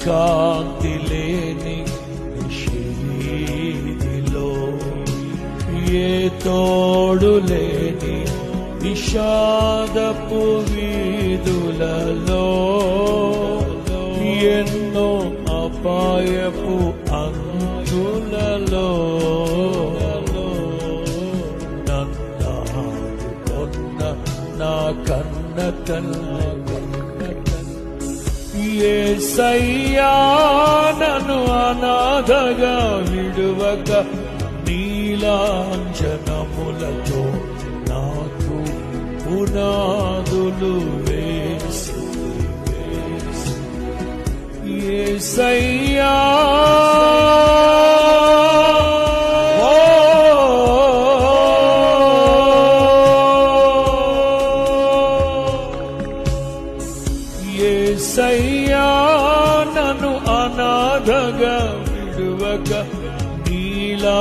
కాంతి లేని శరీరిలో, ఏ తోడు లేని విషాదపు వీధులలో, ఎన్నో అపాయపు అంచులలో నన్నాడుకొన్న నా కన్న తల్లి యేసయ్యా, నన్ను అనాథగా విడువక నీలాంజనములతో నాకు పునాదులు వేసి యేసయ్యా, యేసయ్యా, నన్ను అనాథగా విడువక నీలాంజనములతో